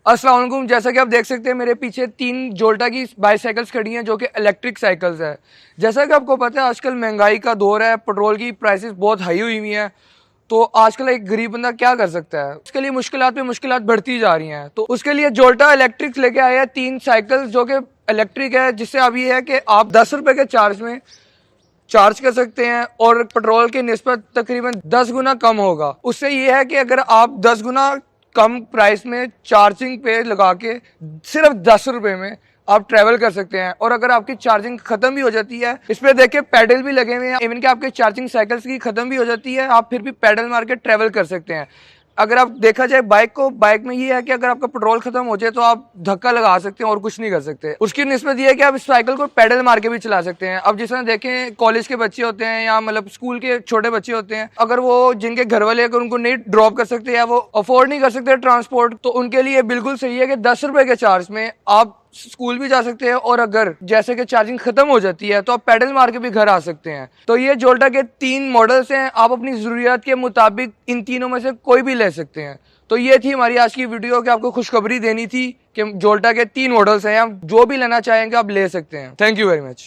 अस्सलाम वालेकुम। जैसा कि आप देख सकते हैं मेरे पीछे 3 जोल्टा की बाईसाइकिल्स खड़ी हैं जो कि इलेक्ट्रिक साइकिल्स है। जैसा कि आपको पता है आजकल महंगाई का दौर है, पेट्रोल की प्राइसेस बहुत हाई हुई हैं। तो आजकल एक गरीब बंदा क्या कर सकता है, उसके लिए मुश्किलात पे मुश्किलात बढ़ती जा रही हैं। तो उसके लिए जोल्टा इलेक्ट्रिक लेके आया है 3 साइकिल्स जो कि इलेक्ट्रिक है, जिससे अब ये है कि आप 10 रुपए के चार्ज में चार्ज कर सकते हैं और पेट्रोल की निस्बत तकरीबन 10 गुना कम होगा। उससे ये है कि अगर आप 10 गुना कम प्राइस में चार्जिंग पे लगा के सिर्फ 10 रुपए में आप ट्रेवल कर सकते हैं। और अगर आपकी चार्जिंग खत्म भी हो जाती है, इस पे देखिए पैडल भी लगे हुए हैं, इवन कि आपके चार्जिंग साइकिल्स की खत्म भी हो जाती है, आप फिर भी पैडल मार के ट्रेवल कर सकते हैं। अगर आप देखा जाए बाइक में ये है कि अगर आपका पेट्रोल खत्म हो जाए तो आप धक्का लगा सकते हैं और कुछ नहीं कर सकते। उसकी निस्बत ये है कि आप इस साइकिल को पैडल मार के भी चला सकते हैं। अब जिस तरह देखें कॉलेज के बच्चे होते हैं या मतलब स्कूल के छोटे बच्चे होते हैं, अगर वो जिनके घर वाले अगर उनको नहीं ड्रॉप कर सकते या वो अफोर्ड नहीं कर सकते ट्रांसपोर्ट, तो उनके लिए बिल्कुल सही है कि 10 रुपए के चार्ज में आप स्कूल भी जा सकते हैं और अगर जैसे कि चार्जिंग खत्म हो जाती है तो आप पैडल मार के भी घर आ सकते हैं। तो ये जोल्टा के 3 मॉडल्स हैं, आप अपनी जरूरियात के मुताबिक इन तीनों में से कोई भी ले सकते हैं। तो ये थी हमारी आज की वीडियो कि आपको खुशखबरी देनी थी कि जोल्टा के 3 मॉडल्स हैं, आप जो भी लेना चाहेंगे आप ले सकते हैं। Thank you very much.